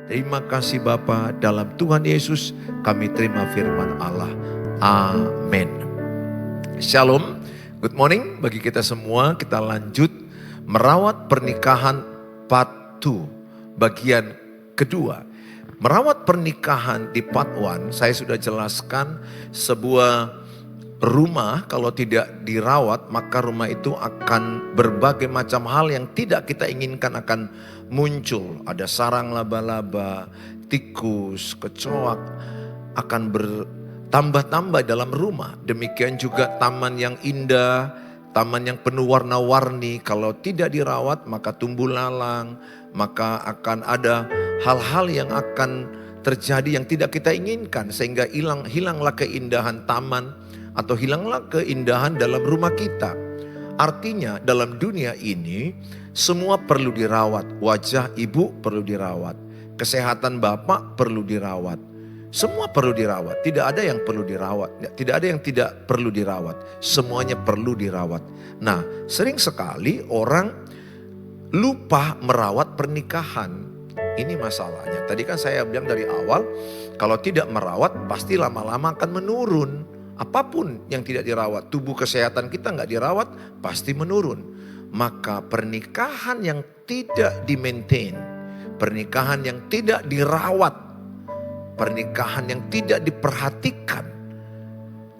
Terima kasih Bapa, dalam Tuhan Yesus kami terima firman Allah. Amin. Shalom, good morning bagi kita semua. Kita lanjut merawat pernikahan part 2, bagian kedua. Merawat pernikahan di part 1, saya sudah jelaskan sebuah rumah kalau tidak dirawat maka rumah itu akan berbagai macam hal yang tidak kita inginkan akan muncul. Ada sarang laba-laba, tikus, kecoak akan bertambah-tambah dalam rumah. Demikian juga taman yang indah, taman yang penuh warna-warni, kalau tidak dirawat maka tumbuh lalang, maka akan ada hal-hal yang akan terjadi yang tidak kita inginkan sehingga hilanglah keindahan taman atau hilanglah keindahan dalam rumah kita. Artinya dalam dunia ini semua perlu dirawat. Wajah ibu perlu dirawat, kesehatan bapak perlu dirawat, semua perlu dirawat. Tidak ada yang perlu dirawat, tidak ada yang tidak perlu dirawat, semuanya perlu dirawat. Nah, sering sekali orang lupa merawat pernikahan. Ini masalahnya. Tadi kan saya bilang dari awal, kalau tidak merawat pasti lama-lama akan menurun. Apapun yang tidak dirawat, tubuh kesehatan kita nggak dirawat pasti menurun. Maka pernikahan yang tidak di-maintain, pernikahan yang tidak dirawat, pernikahan yang tidak diperhatikan,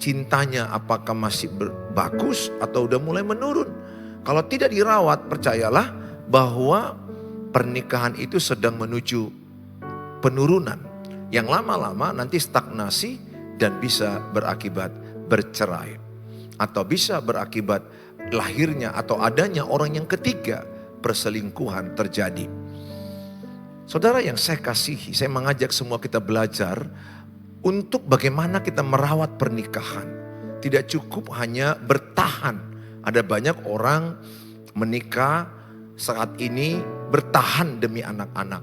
cintanya apakah masih bagus atau udah mulai menurun. Kalau tidak dirawat, percayalah bahwa pernikahan itu sedang menuju penurunan. Yang lama-lama nanti stagnasi dan bisa berakibat bercerai. Atau bisa berakibat lahirnya atau adanya orang yang ketiga, perselingkuhan terjadi. Saudara yang saya kasihi, saya mengajak semua kita belajar untuk bagaimana kita merawat pernikahan. Tidak cukup hanya bertahan. Ada banyak orang menikah saat ini bertahan demi anak-anak,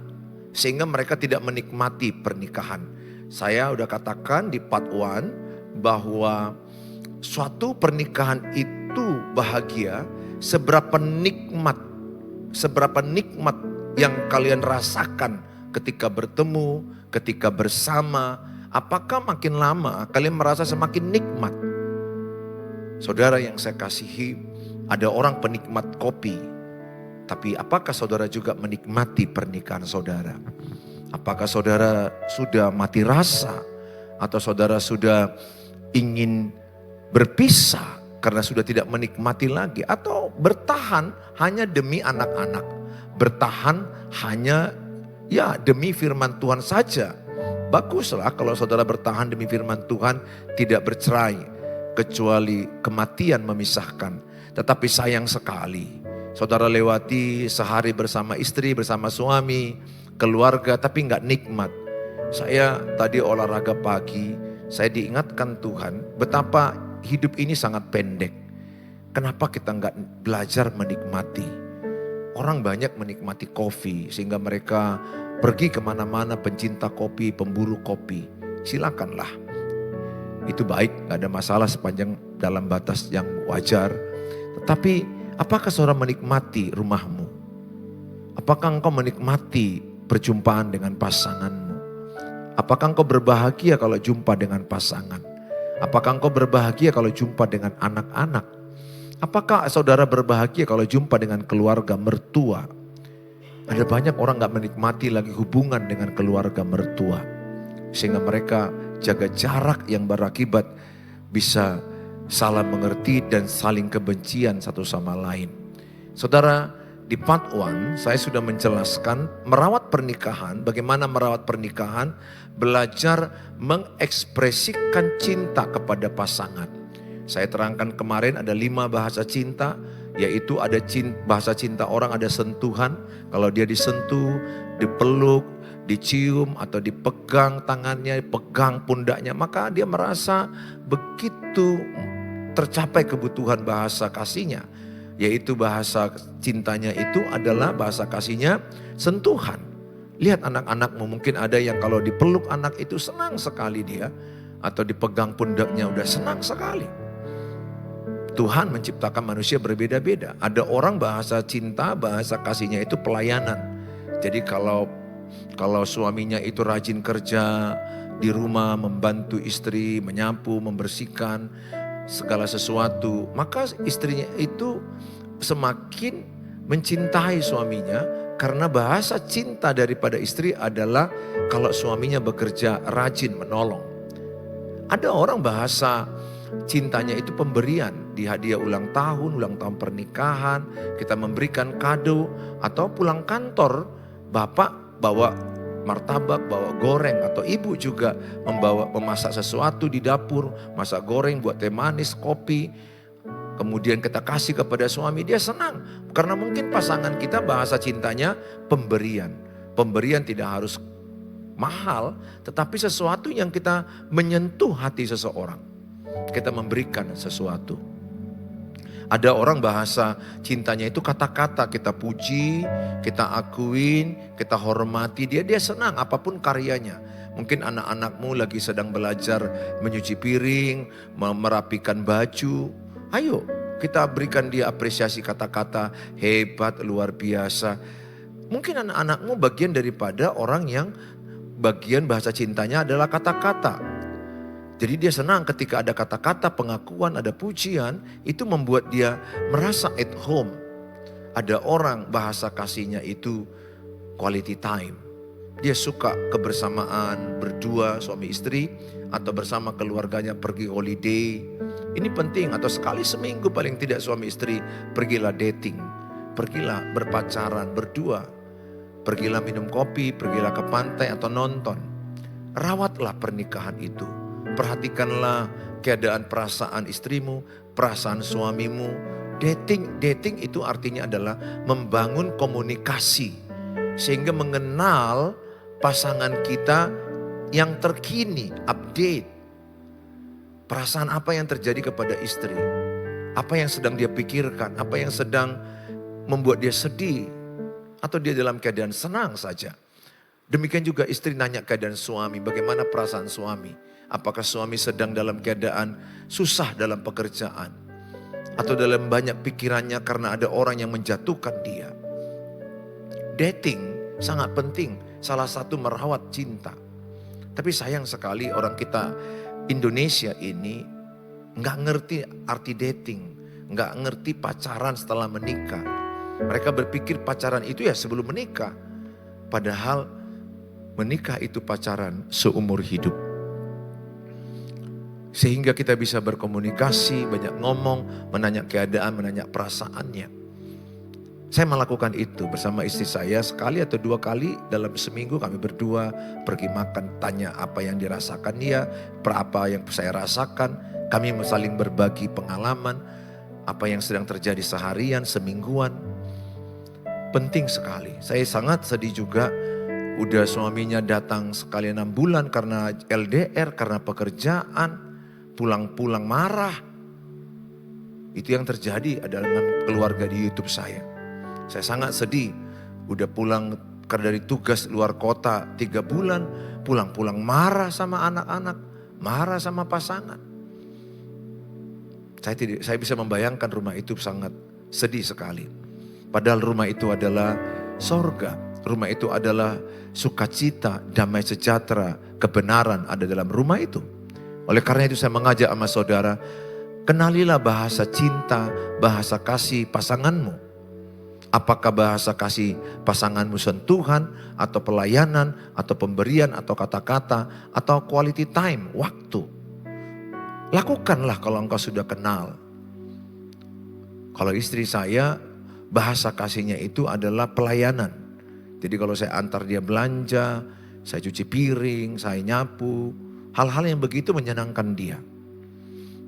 sehingga mereka tidak menikmati pernikahan. Saya udah katakan di part 1 bahwa suatu pernikahan itu bahagia seberapa nikmat yang kalian rasakan ketika bertemu, ketika bersama. Apakah makin lama kalian merasa semakin nikmat? Saudara yang saya kasihi, ada orang penikmat kopi. Tapi apakah saudara juga menikmati pernikahan saudara? Apakah saudara sudah mati rasa? Atau saudara sudah ingin berpisah karena sudah tidak menikmati lagi? Atau bertahan hanya demi anak-anak? Bertahan hanya demi firman Tuhan saja? Baguslah kalau saudara bertahan demi firman Tuhan, tidak bercerai. Kecuali kematian memisahkan. Tetapi sayang sekali, saudara lewati sehari bersama istri, bersama suami, keluarga, tapi nggak nikmat. Saya tadi olahraga pagi, saya diingatkan Tuhan betapa hidup ini sangat pendek. Kenapa kita nggak belajar menikmati? Orang banyak menikmati kopi sehingga mereka pergi kemana-mana, pencinta kopi, pemburu kopi. Silakanlah, itu baik, nggak ada masalah sepanjang dalam batas yang wajar. Tetapi apakah saudara menikmati rumahmu? Apakah engkau menikmati perjumpaan dengan pasanganmu? Apakah engkau berbahagia kalau jumpa dengan pasangan? Apakah engkau berbahagia kalau jumpa dengan anak-anak? Apakah saudara berbahagia kalau jumpa dengan keluarga mertua? Ada banyak orang gak menikmati lagi hubungan dengan keluarga mertua. Sehingga mereka jaga jarak yang berakibat bisa salah mengerti dan saling kebencian satu sama lain. Saudara, di part 1 saya sudah menjelaskan merawat pernikahan, bagaimana merawat pernikahan, belajar mengekspresikan cinta kepada pasangan. Saya terangkan kemarin ada 5 bahasa cinta, yaitu ada bahasa cinta orang, ada sentuhan. Kalau dia disentuh, dipeluk, dicium atau dipegang tangannya, pegang pundaknya, maka dia merasa begitu tercapai kebutuhan bahasa kasihnya. Yaitu bahasa cintanya itu adalah bahasa kasihnya sentuhan. Lihat anak-anakmu, mungkin ada yang kalau dipeluk anak itu senang sekali dia. Atau dipegang pundaknya udah senang sekali. Tuhan menciptakan manusia berbeda-beda. Ada orang bahasa cinta, bahasa kasihnya itu pelayanan. Jadi kalau Kalau suaminya itu rajin kerja di rumah, membantu istri, menyapu, membersihkan segala sesuatu, maka istrinya itu semakin mencintai suaminya, karena bahasa cinta daripada istri adalah kalau suaminya bekerja rajin menolong. Ada orang bahasa cintanya itu pemberian, di hadiah ulang tahun pernikahan, kita memberikan kado, atau pulang kantor, bapak bawa martabak, bawa goreng, atau ibu juga memasak sesuatu di dapur, masak goreng, buat teh manis, kopi. Kemudian kita kasih kepada suami, dia senang. Karena mungkin pasangan kita bahasa cintanya pemberian. Pemberian tidak harus mahal, tetapi sesuatu yang kita menyentuh hati seseorang. Kita memberikan sesuatu. Ada orang bahasa cintanya itu kata-kata, kita puji, kita akuin, kita hormati dia senang apapun karyanya. Mungkin anak-anakmu lagi sedang belajar menyuci piring, merapikan baju. Ayo kita berikan dia apresiasi, kata-kata hebat, luar biasa. Mungkin anak-anakmu bagian daripada orang yang bagian bahasa cintanya adalah kata-kata. Jadi dia senang ketika ada kata-kata pengakuan, ada pujian, itu membuat dia merasa at home. Ada orang bahasa kasihnya itu quality time. Dia suka kebersamaan berdua suami istri atau bersama keluarganya pergi holiday. Ini penting, atau sekali seminggu paling tidak suami istri pergilah dating. Pergilah berpacaran berdua. Pergilah minum kopi, pergilah ke pantai atau nonton. Rawatlah pernikahan itu. Perhatikanlah keadaan perasaan istrimu, perasaan suamimu. Dating itu artinya adalah membangun komunikasi. Sehingga mengenal pasangan kita yang terkini, update. Perasaan apa yang terjadi kepada istri. Apa yang sedang dia pikirkan, apa yang sedang membuat dia sedih. Atau dia dalam keadaan senang saja. Demikian juga istri nanya keadaan suami, bagaimana perasaan suami. Apakah suami sedang dalam keadaan susah dalam pekerjaan. Atau dalam banyak pikirannya karena ada orang yang menjatuhkan dia. Dating sangat penting, salah satu merawat cinta. Tapi sayang sekali orang kita Indonesia ini nggak ngerti arti dating. Nggak ngerti pacaran setelah menikah. Mereka berpikir pacaran itu ya sebelum menikah. Padahal menikah itu pacaran seumur hidup. Sehingga kita bisa berkomunikasi, banyak ngomong, menanya keadaan, menanya perasaannya. Saya melakukan itu bersama istri saya sekali atau dua kali dalam seminggu, kami berdua pergi makan, tanya apa yang dirasakan dia, apa yang saya rasakan. Kami saling berbagi pengalaman, apa yang sedang terjadi seharian, semingguan. Penting sekali. Saya sangat sedih juga, udah suaminya datang sekali 6 bulan karena LDR, karena pekerjaan, pulang-pulang marah. Itu yang terjadi adalah dengan keluarga di YouTube saya. Saya sangat sedih, udah pulang dari tugas luar kota 3 bulan, pulang-pulang marah sama anak-anak, marah sama pasangan. Saya bisa membayangkan rumah itu sangat sedih sekali. Padahal rumah itu adalah sorga, rumah itu adalah sukacita, damai sejahtera, kebenaran ada dalam rumah itu. Oleh karena itu saya mengajak sama saudara, kenalilah bahasa cinta, bahasa kasih pasanganmu. Apakah bahasa kasih pasanganmu sentuhan, atau pelayanan, atau pemberian, atau kata-kata, atau quality time, waktu. Lakukanlah kalau engkau sudah kenal. Kalau istri saya, bahasa kasihnya itu adalah pelayanan. Jadi kalau saya antar dia belanja, saya cuci piring, saya nyapu, hal-hal yang begitu menyenangkan dia.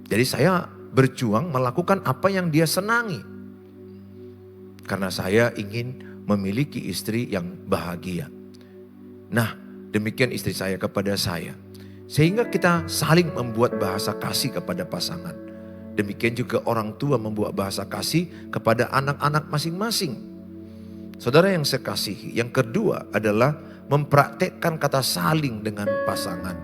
Jadi saya berjuang melakukan apa yang dia senangi. Karena saya ingin memiliki istri yang bahagia. Nah, demikian istri saya kepada saya. Sehingga kita saling membuat bahasa kasih kepada pasangan. Demikian juga orang tua membuat bahasa kasih kepada anak-anak masing-masing. Saudara yang saya kasihi, yang kedua adalah mempraktekkan kata saling dengan pasangan.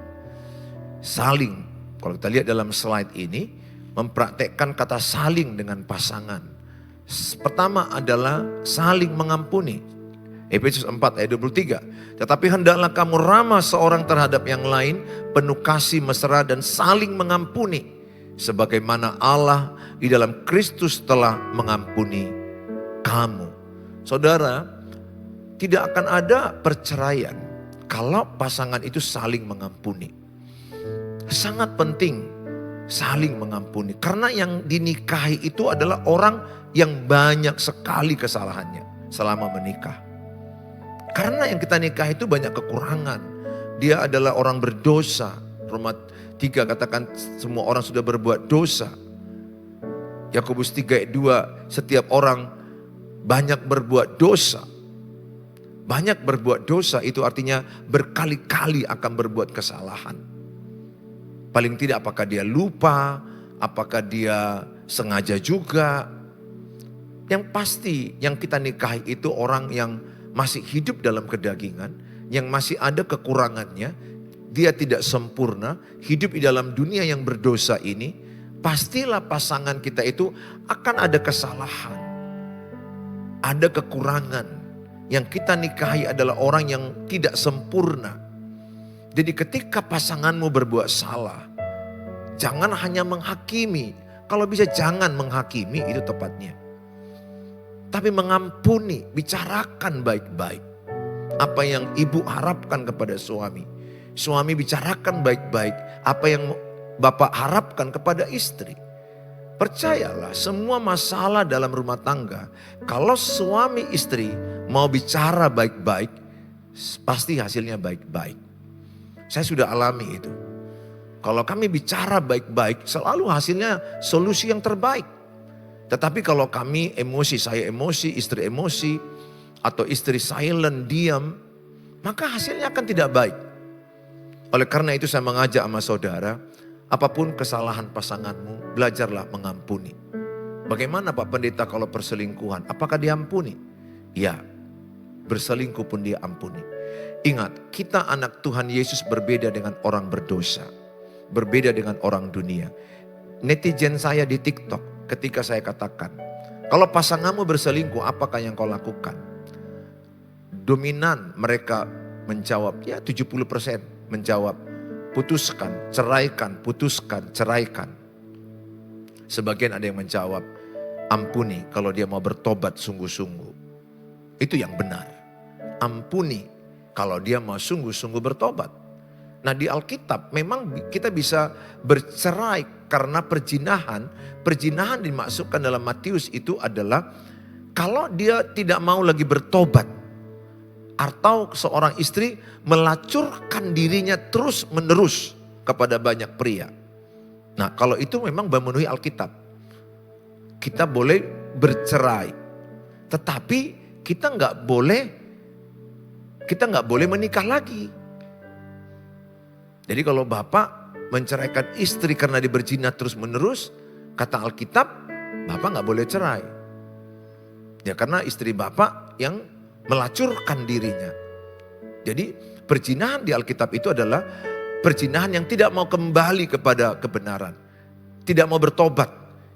Saling, kalau kita lihat dalam slide ini, mempraktekkan kata saling dengan pasangan. Pertama adalah saling mengampuni. Efesus 4 ayat 23. Tetapi hendaklah kamu ramah seorang terhadap yang lain, penuh kasih mesra dan saling mengampuni. Sebagaimana Allah di dalam Kristus telah mengampuni kamu. Saudara, tidak akan ada perceraian kalau pasangan itu saling mengampuni. Sangat penting saling mengampuni. Karena yang dinikahi itu adalah orang yang banyak sekali kesalahannya selama menikah. Karena yang kita nikahi itu banyak kekurangan. Dia adalah orang berdosa. Roma 3 katakan semua orang sudah berbuat dosa. Yakobus 3 ayat 2, setiap orang banyak berbuat dosa. Banyak berbuat dosa itu artinya berkali-kali akan berbuat kesalahan. Paling tidak apakah dia lupa, apakah dia sengaja juga. Yang pasti yang kita nikahi itu orang yang masih hidup dalam kedagingan, yang masih ada kekurangannya, dia tidak sempurna, hidup di dalam dunia yang berdosa ini, pastilah pasangan kita itu akan ada kesalahan, ada kekurangan. Yang kita nikahi adalah orang yang tidak sempurna. Jadi ketika pasanganmu berbuat salah, jangan hanya menghakimi. Kalau bisa jangan menghakimi, itu tepatnya. Tapi mengampuni, bicarakan baik-baik. Apa yang ibu harapkan kepada suami. Suami bicarakan baik-baik apa yang bapak harapkan kepada istri. Percayalah, semua masalah dalam rumah tangga, kalau suami istri mau bicara baik-baik, pasti hasilnya baik-baik. Saya sudah alami itu. Kalau kami bicara baik-baik, selalu hasilnya solusi yang terbaik. Tetapi kalau kami emosi, saya emosi, istri emosi, atau istri silent, diam, maka hasilnya akan tidak baik. Oleh karena itu saya mengajak sama saudara, apapun kesalahan pasanganmu, belajarlah mengampuni. Bagaimana Pak Pendeta kalau perselingkuhan? Apakah diampuni? Ya, berselingkuh pun dia ampuni. Ingat, kita anak Tuhan Yesus berbeda dengan orang berdosa. Berbeda dengan orang dunia. Netizen saya di TikTok ketika saya katakan, kalau pasanganmu berselingkuh, apakah yang kau lakukan? Dominan mereka menjawab, ya 70% menjawab, putuskan, ceraikan, putuskan, ceraikan. Sebagian ada yang menjawab, ampuni kalau dia mau bertobat sungguh-sungguh. Itu yang benar. Ampuni kalau dia mau sungguh-sungguh bertobat. Nah di Alkitab memang kita bisa bercerai karena perzinahan. Perzinahan dimasukkan dalam Matius itu adalah kalau dia tidak mau lagi bertobat. Atau seorang istri melacurkan dirinya terus menerus kepada banyak pria. Nah kalau itu memang memenuhi Alkitab. Kita boleh bercerai. Tetapi kita nggak boleh menikah lagi. Jadi kalau bapak menceraikan istri karena dia berzina terus menerus, kata Alkitab, bapak nggak boleh cerai. Ya karena istri bapak yang melacurkan dirinya. Jadi perzinahan di Alkitab itu adalah perzinahan yang tidak mau kembali kepada kebenaran. Tidak mau bertobat.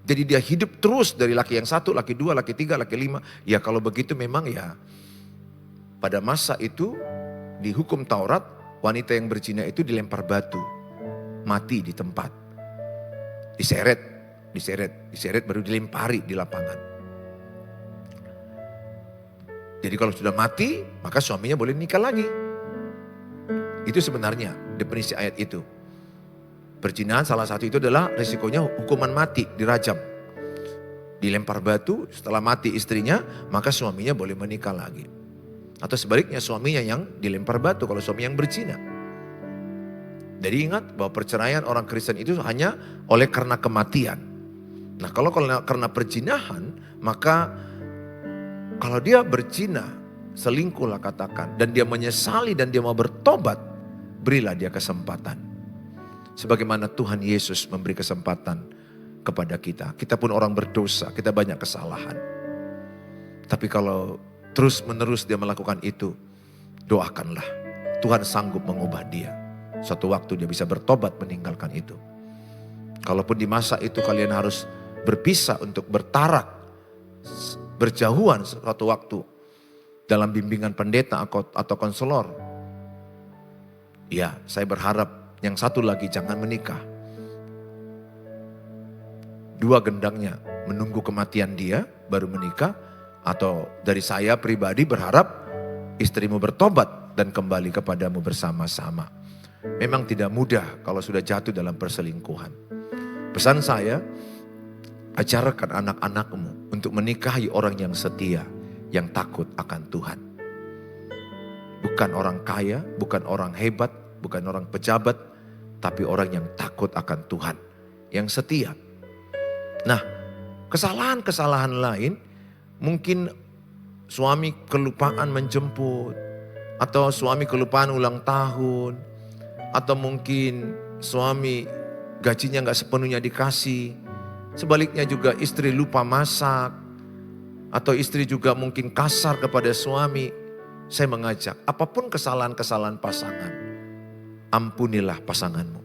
Jadi dia hidup terus dari laki yang satu, laki dua, laki tiga, laki lima. Ya kalau begitu memang ya pada masa itu di hukum Taurat wanita yang berzina itu dilempar batu. Mati di tempat. Diseret baru dilempari di lapangan. Jadi kalau sudah mati, maka suaminya boleh nikah lagi. Itu sebenarnya definisi ayat itu. Perzinahan salah satu itu adalah risikonya hukuman mati, dirajam. Dilempar batu, setelah mati istrinya, maka suaminya boleh menikah lagi. Atau sebaliknya suaminya yang dilempar batu kalau suami yang berzina. Jadi ingat bahwa perceraian orang Kristen itu hanya oleh karena kematian. Nah kalau karena perzinahan, maka kalau dia berzina, selingkuhlah katakan, dan dia menyesali dan dia mau bertobat, berilah dia kesempatan. Sebagaimana Tuhan Yesus memberi kesempatan kepada kita. Kita pun orang berdosa, kita banyak kesalahan. Tapi kalau terus menerus dia melakukan itu, doakanlah. Tuhan sanggup mengubah dia. Suatu waktu dia bisa bertobat meninggalkan itu. Kalaupun di masa itu kalian harus berpisah untuk bertarak, berjauhan suatu waktu. dalam bimbingan pendeta atau konselor. Ya, saya berharap yang satu lagi jangan menikah. Dua gendangnya menunggu kematian dia baru menikah, atau dari saya pribadi berharap istrimu bertobat dan kembali kepadamu bersama-sama. Memang tidak mudah kalau sudah jatuh dalam perselingkuhan. Pesan saya, ajarkan anak-anakmu untuk menikahi orang yang setia, yang takut akan Tuhan. Bukan orang kaya, bukan orang hebat, bukan orang pejabat, tapi orang yang takut akan Tuhan, yang setia. Nah, kesalahan-kesalahan lain, mungkin suami kelupaan menjemput, atau suami kelupaan ulang tahun, atau mungkin suami gajinya gak sepenuhnya dikasih. Sebaliknya juga istri lupa masak, atau istri juga mungkin kasar kepada suami. Saya mengajak, apapun kesalahan-kesalahan pasangan, ampunilah pasanganmu.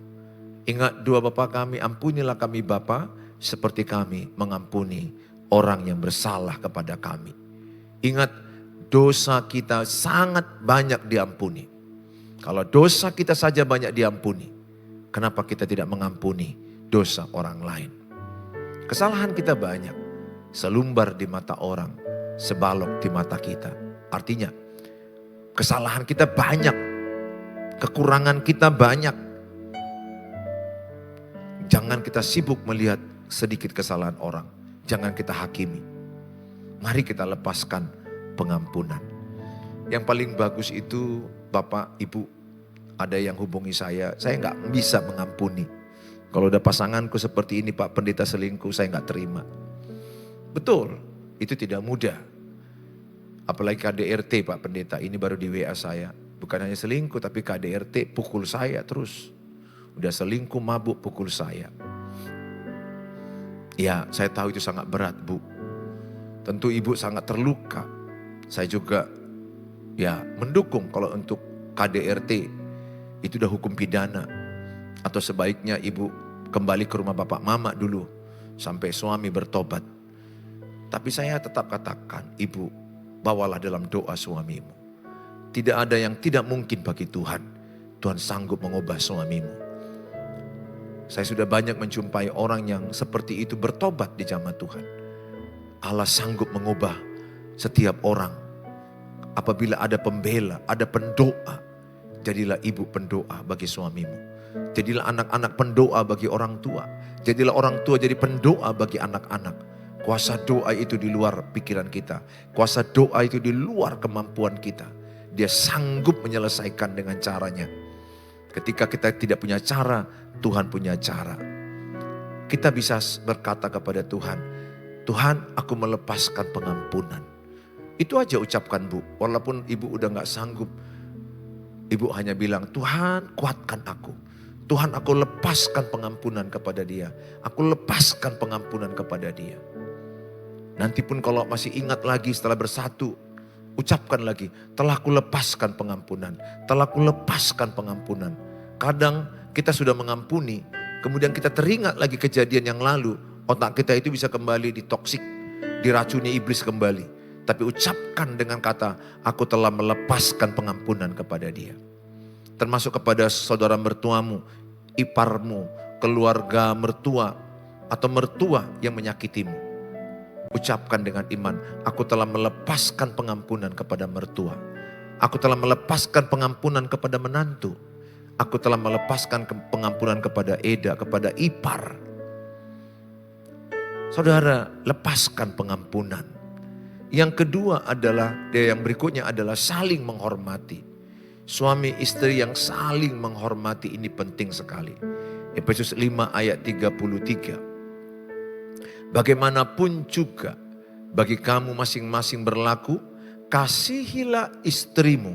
Ingat doa Bapa kami, ampunilah kami Bapa, seperti kami mengampuni orang yang bersalah kepada kami. Ingat, dosa kita sangat banyak diampuni. Kalau dosa kita saja banyak diampuni, kenapa kita tidak mengampuni dosa orang lain? Kesalahan kita banyak, selumbar di mata orang, sebalok di mata kita. Artinya, kesalahan kita banyak, kekurangan kita banyak. Jangan kita sibuk melihat sedikit kesalahan orang. Jangan kita hakimi. Mari kita lepaskan pengampunan. Yang paling bagus itu Bapak, Ibu, ada yang hubungi saya gak bisa mengampuni. Kalau udah pasanganku seperti ini Pak Pendeta selingkuh, saya gak terima. Betul, itu tidak mudah. Apalagi KDRT Pak Pendeta, ini baru di WA saya. Bukan hanya selingkuh tapi KDRT pukul saya terus. Udah selingkuh mabuk pukul saya. Ya, saya tahu itu sangat berat Bu. Tentu Ibu sangat terluka. Saya juga ya mendukung kalau untuk KDRT itu udah hukum pidana. Atau sebaiknya Ibu kembali ke rumah Bapak Mama dulu sampai suami bertobat. Tapi saya tetap katakan, Ibu bawalah dalam doa suamimu. Tidak ada yang tidak mungkin bagi Tuhan. Tuhan sanggup mengubah suamimu. Saya sudah banyak menjumpai orang yang seperti itu bertobat di zaman Tuhan. Allah sanggup mengubah setiap orang. Apabila ada pembela, ada pendoa. Jadilah ibu pendoa bagi suamimu. Jadilah anak-anak pendoa bagi orang tua. Jadilah orang tua jadi pendoa bagi anak-anak. Kuasa doa itu di luar pikiran kita. Kuasa doa itu di luar kemampuan kita. Dia sanggup menyelesaikan dengan caranya. Ketika kita tidak punya cara, Tuhan punya cara. Kita bisa berkata kepada Tuhan, Tuhan aku melepaskan pengampunan. Itu aja ucapkan Bu. Walaupun Ibu udah gak sanggup, Ibu hanya bilang, Tuhan kuatkan aku. Tuhan aku lepaskan pengampunan kepada dia. Aku lepaskan pengampunan kepada dia. Nanti pun kalau masih ingat lagi setelah bersatu, ucapkan lagi, telah ku lepaskan pengampunan. Telah ku lepaskan pengampunan. Kadang kita sudah mengampuni, kemudian kita teringat lagi kejadian yang lalu. Otak kita itu bisa kembali ditoksik, diracuni iblis kembali. Tapi ucapkan dengan kata, aku telah melepaskan pengampunan kepada dia. Termasuk kepada saudara mertuamu, iparmu, keluarga mertua, atau mertua yang menyakitimu. Ucapkan dengan iman, aku telah melepaskan pengampunan kepada mertua. Aku telah melepaskan pengampunan kepada menantu. Aku telah melepaskan pengampunan kepada Eda, kepada ipar. Saudara, lepaskan pengampunan. Yang kedua adalah, yang berikutnya adalah saling menghormati. Suami istri yang saling menghormati ini penting sekali. Efesus 5 ayat 33. Bagaimanapun juga bagi kamu masing-masing berlaku, kasihilah istrimu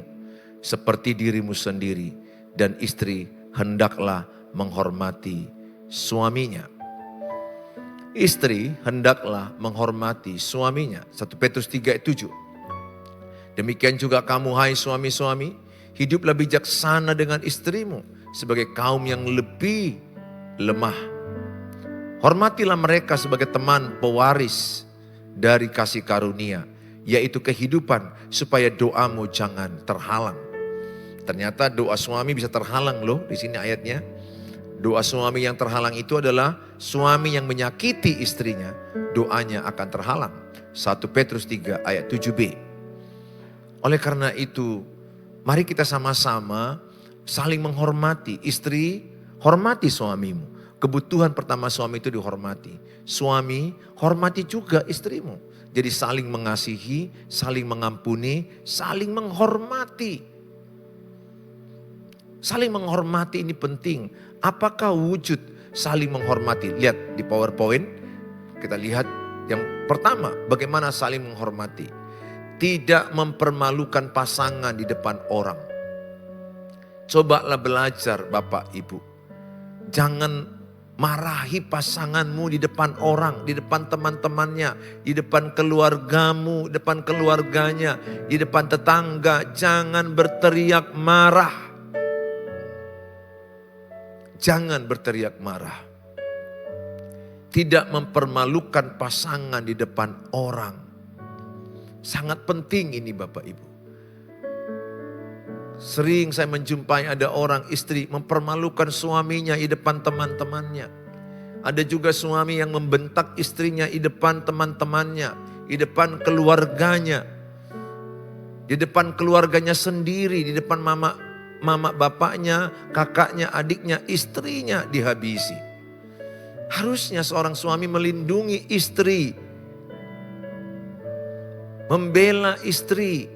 seperti dirimu sendiri. Dan istri hendaklah menghormati suaminya. Istri hendaklah menghormati suaminya. 1 Petrus 3 ayat 7. Demikian juga kamu hai suami-suami, hiduplah bijaksana dengan istrimu sebagai kaum yang lebih lemah. Hormatilah mereka sebagai teman pewaris dari kasih karunia yaitu kehidupan, supaya doamu jangan terhalang. Ternyata doa suami bisa terhalang loh, di sini ayatnya. Doa suami yang terhalang itu adalah suami yang menyakiti istrinya, doanya akan terhalang. 1 Petrus 3 ayat 7b. Oleh karena itu, mari kita sama-sama saling menghormati. Istri, hormati suamimu. Kebutuhan pertama suami itu dihormati. Suami, hormati juga istrimu. Jadi saling mengasihi, saling mengampuni, saling menghormati. Saling menghormati ini penting. Apakah wujud saling menghormati? Lihat di PowerPoint, kita lihat yang pertama, bagaimana saling menghormati. Tidak mempermalukan pasangan di depan orang. Cobalah belajar Bapak Ibu. Jangan marahi pasanganmu di depan orang, di depan teman-temannya, di depan keluargamu, di depan keluarganya, di depan tetangga. Jangan berteriak marah. Jangan berteriak marah. Tidak mempermalukan pasangan di depan orang. Sangat penting ini Bapak Ibu. Sering saya menjumpai ada orang istri mempermalukan suaminya di depan teman-temannya. Ada juga suami yang membentak istrinya di depan teman-temannya, di depan keluarganya. Di depan keluarganya sendiri, di depan mama bapaknya, kakaknya, adiknya, istrinya dihabisi. Harusnya seorang suami melindungi istri. Membela istri.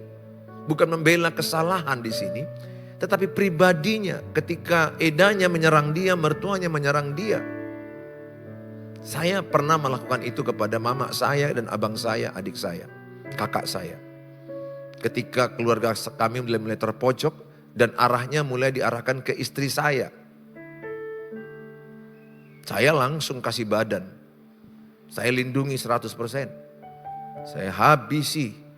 Bukan membela kesalahan di sini. Tetapi pribadinya ketika edanya menyerang dia, mertuanya menyerang dia. Saya pernah melakukan itu kepada mama saya dan abang saya, adik saya, kakak saya. Ketika keluarga kami mulai terpojok, dan arahnya mulai diarahkan ke istri saya. Saya langsung kasih badan. Saya lindungi 100%. Saya habisi.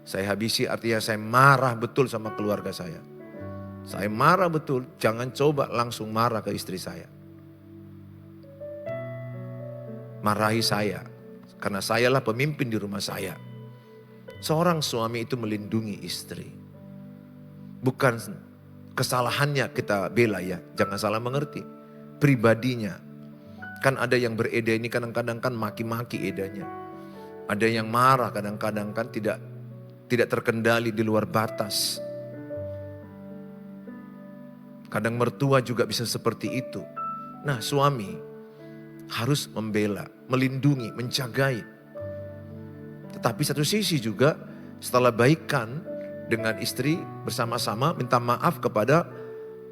Saya habisi artinya saya marah betul sama keluarga saya. Saya marah betul, jangan coba langsung marah ke istri saya. Marahi saya, karena sayalah pemimpin di rumah saya. Seorang suami itu melindungi istri. Bukan kesalahannya kita bela ya, jangan salah mengerti. Pribadinya. Kan ada yang bereda ini kadang-kadang kan maki-maki edanya. Ada yang marah kadang-kadang kan tidak terkendali di luar batas. Kadang mertua juga bisa seperti itu. Nah suami harus membela, melindungi, menjagai. Tetapi satu sisi juga setelah baikan dengan istri bersama-sama minta maaf kepada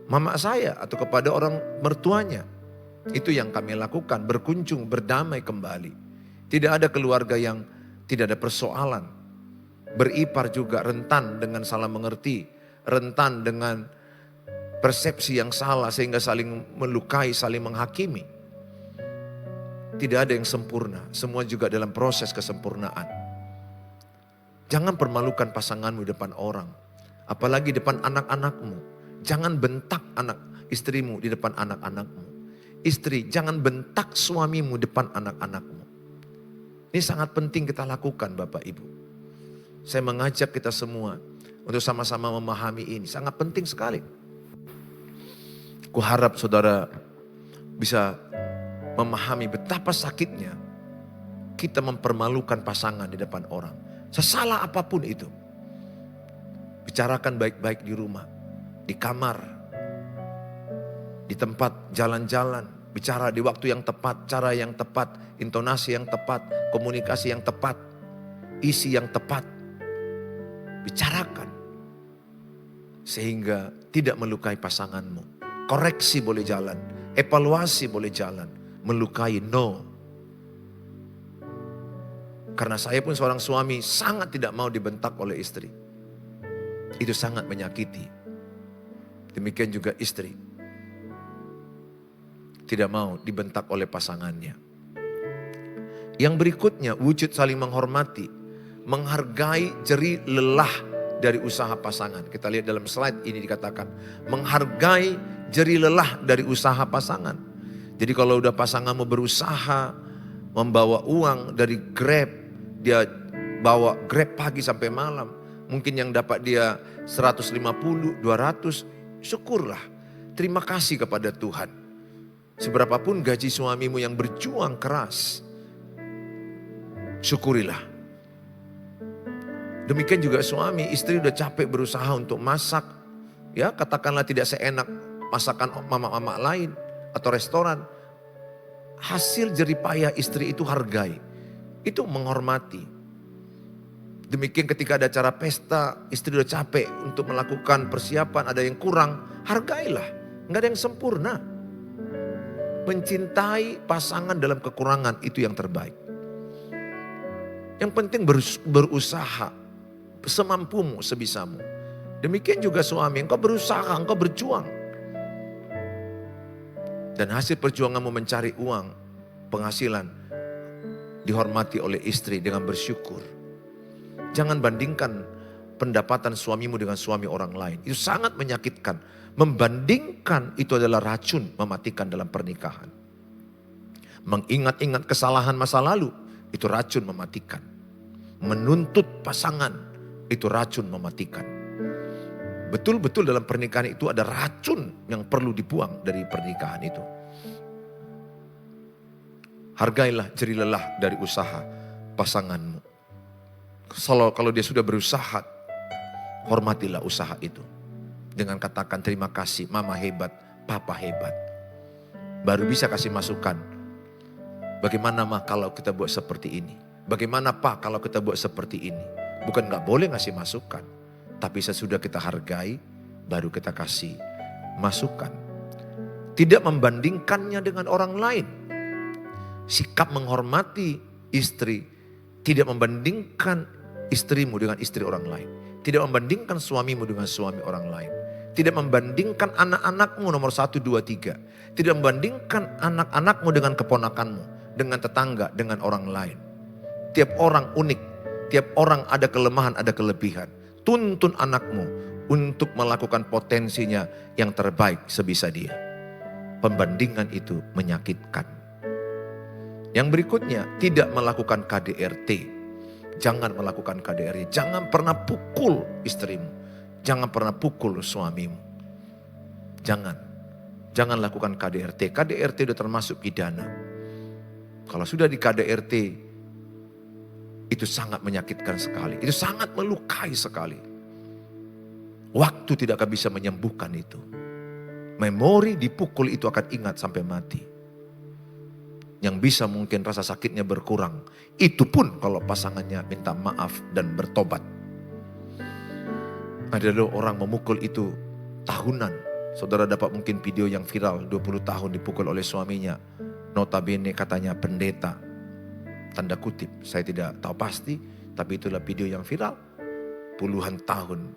mama saya atau kepada orang mertuanya. Itu yang kami lakukan, berkunjung, berdamai kembali. Tidak ada keluarga yang tidak ada persoalan. Beripar juga rentan dengan salah mengerti, rentan dengan persepsi yang salah sehingga saling melukai, saling menghakimi. Tidak ada yang sempurna, semua juga dalam proses kesempurnaan. Jangan permalukan pasanganmu di depan orang. Apalagi depan anak-anakmu. Jangan bentak anak istrimu di depan anak-anakmu. Istri, jangan bentak suamimu depan anak-anakmu. Ini sangat penting kita lakukan Bapak Ibu. Saya mengajak kita semua untuk sama-sama memahami ini. Sangat penting sekali. Kuharap saudara bisa memahami betapa sakitnya kita mempermalukan pasangan di depan orang. Sesalah apapun itu. Bicarakan baik-baik di rumah, di kamar, di tempat jalan-jalan. Bicara di waktu yang tepat, cara yang tepat, intonasi yang tepat, komunikasi yang tepat, isi yang tepat. Bicarakan. Sehingga tidak melukai pasanganmu. Koreksi boleh jalan, evaluasi boleh jalan. Melukai no. Karena saya pun seorang suami sangat tidak mau dibentak oleh istri. Itu sangat menyakiti. Demikian juga istri. Tidak mau dibentak oleh pasangannya. Yang berikutnya wujud saling menghormati. Menghargai jerih lelah dari usaha pasangan. Kita lihat dalam slide ini dikatakan. Menghargai jerih lelah dari usaha pasangan. Jadi kalau udah pasanganmu berusaha membawa uang dari Grab. Dia bawa Grab pagi sampai malam. Mungkin yang dapat dia 150, 200, syukurlah. Terima kasih kepada Tuhan. Seberapapun gaji suamimu yang berjuang keras, syukurilah. Demikian juga suami, istri udah capek berusaha untuk masak. Ya, katakanlah tidak seenak masakan mama-mama lain atau restoran. Hasil jeripayah istri itu hargai. Itu menghormati. Demikian ketika ada acara pesta, istri udah capek untuk melakukan persiapan, ada yang kurang, hargailah. Nggak ada yang sempurna. Mencintai pasangan dalam kekurangan itu yang terbaik. Yang penting berusaha semampumu, sebisamu. Demikian juga suami, engkau berusaha, engkau berjuang. Dan hasil perjuanganmu mencari uang, penghasilan, dihormati oleh istri dengan bersyukur. Jangan bandingkan pendapatan suamimu dengan suami orang lain. Itu sangat menyakitkan. Membandingkan itu adalah racun mematikan dalam pernikahan. Mengingat-ingat kesalahan masa lalu, itu racun mematikan. Menuntut pasangan, itu racun mematikan. Betul-betul dalam pernikahan itu ada racun yang perlu dibuang dari pernikahan itu. Hargailah jerih lelah dari usaha pasanganmu. Kalau dia sudah berusaha, hormatilah usaha itu. Dengan katakan terima kasih, mama hebat, papa hebat. Baru bisa kasih masukan. Bagaimana mah kalau kita buat seperti ini? Bagaimana pak kalau kita buat seperti ini? Bukan gak boleh ngasih masukan. Tapi sesudah kita hargai, baru kita kasih masukan. Tidak membandingkannya dengan orang lain. Sikap menghormati istri, tidak membandingkan istrimu dengan istri orang lain. Tidak membandingkan suamimu dengan suami orang lain. Tidak membandingkan anak-anakmu nomor 1, 2, 3. Tidak membandingkan anak-anakmu dengan keponakanmu, dengan tetangga, dengan orang lain. Tiap orang unik, tiap orang ada kelemahan, ada kelebihan. Tuntun anakmu untuk melakukan potensinya yang terbaik sebisa dia. Pembandingan itu menyakitkan. Yang berikutnya, tidak melakukan KDRT. Jangan melakukan KDRT. Jangan pernah pukul istrimu. Jangan pernah pukul suamimu. Jangan lakukan KDRT. KDRT itu termasuk pidana. Kalau sudah di KDRT, itu sangat menyakitkan sekali. Itu sangat melukai sekali. Waktu tidak akan bisa menyembuhkan itu. Memori dipukul itu akan ingat sampai mati. Yang bisa mungkin rasa sakitnya berkurang. Itu pun kalau pasangannya minta maaf dan bertobat. Ada orang memukul itu tahunan. Saudara dapat mungkin video yang viral 20 tahun dipukul oleh suaminya. Notabene katanya pendeta. Tanda kutip, saya tidak tahu pasti. Tapi itulah video yang viral. Puluhan tahun.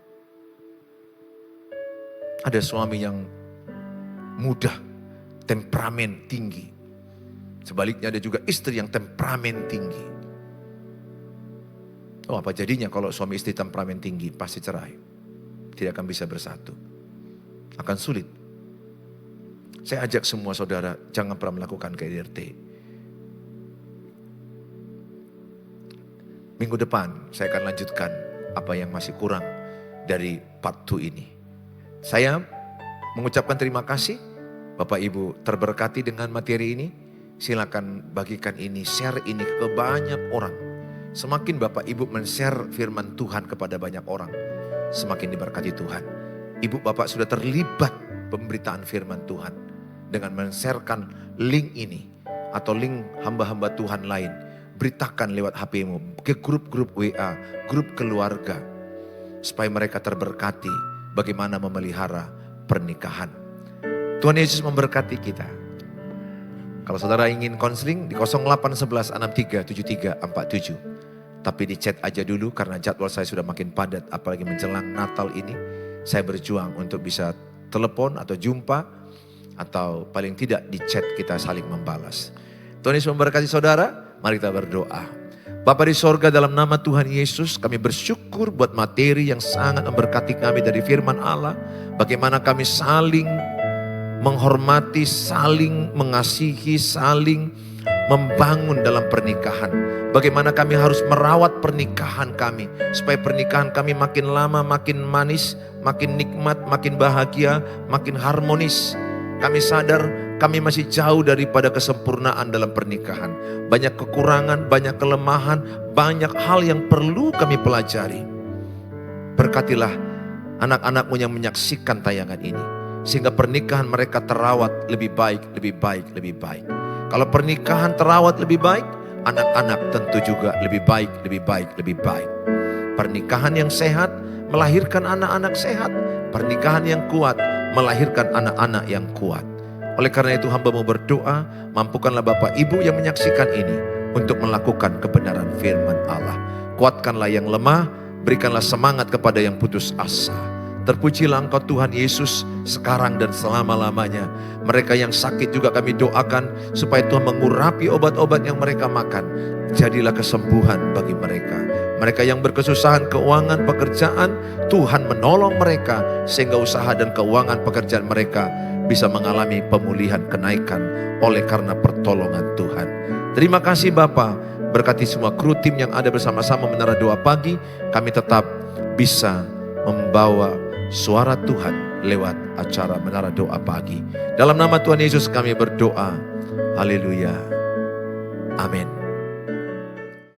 Ada suami yang mudah, temperamen tinggi. Sebaliknya ada juga istri yang temperamen tinggi. Oh, apa jadinya kalau suami istri temperamen tinggi? Pasti cerai. Tidak akan bisa bersatu. Akan sulit. Saya ajak semua saudara, jangan pernah melakukan KDRT. Minggu depan saya akan lanjutkan apa yang masih kurang dari part 2 ini. Saya mengucapkan terima kasih. Bapak Ibu terberkati dengan materi ini. Silakan bagikan ini, share ini ke banyak orang. Semakin Bapak Ibu men-share firman Tuhan kepada banyak orang, semakin diberkati Tuhan. Ibu Bapak sudah terlibat pemberitaan firman Tuhan dengan men-sharekan link ini atau link hamba-hamba Tuhan lain. Beritakan lewat HP-mu ke grup-grup WA, grup keluarga, supaya mereka terberkati bagaimana memelihara pernikahan. Tuhan Yesus memberkati kita. Kalau saudara ingin konseling di 0811 63 73 47. Tapi di chat aja dulu karena jadwal saya sudah makin padat. Apalagi menjelang Natal ini. Saya berjuang untuk bisa telepon atau jumpa. Atau paling tidak di chat kita saling membalas. Tuhan Yesus memberkati saudara. Mari kita berdoa. Bapa di sorga, dalam nama Tuhan Yesus kami bersyukur buat materi yang sangat memberkati kami dari firman Allah. Bagaimana kami saling menghormati, saling mengasihi, saling membangun dalam pernikahan. Bagaimana kami harus merawat pernikahan kami, supaya pernikahan kami makin lama makin manis, makin nikmat, makin bahagia, makin harmonis. Kami sadar kami masih jauh daripada kesempurnaan dalam pernikahan. Banyak kekurangan, banyak kelemahan, banyak hal yang perlu kami pelajari. Berkatilah anak-anakmu yang menyaksikan tayangan ini, sehingga pernikahan mereka terawat lebih baik, lebih baik, lebih baik. Kalau pernikahan terawat lebih baik, anak-anak tentu juga lebih baik, lebih baik, lebih baik. Pernikahan yang sehat melahirkan anak-anak sehat. Pernikahan yang kuat melahirkan anak-anak yang kuat. Oleh karena itu hamba mau berdoa, mampukanlah Bapak Ibu yang menyaksikan ini untuk melakukan kebenaran firman Allah. Kuatkanlah yang lemah, berikanlah semangat kepada yang putus asa. Terpujilah Engkau Tuhan Yesus sekarang dan selama-lamanya. Mereka yang sakit juga kami doakan supaya Tuhan mengurapi obat-obat yang mereka makan. Jadilah kesembuhan bagi mereka. Mereka yang berkesusahan keuangan pekerjaan, Tuhan menolong mereka sehingga usaha dan keuangan pekerjaan mereka bisa mengalami pemulihan, kenaikan oleh karena pertolongan Tuhan. Terima kasih Bapa, berkati semua kru tim yang ada bersama-sama Menara Doa Pagi. Kami tetap bisa membawa suara Tuhan lewat acara Menara Doa Pagi. Dalam nama Tuhan Yesus kami berdoa. Haleluya. Amin.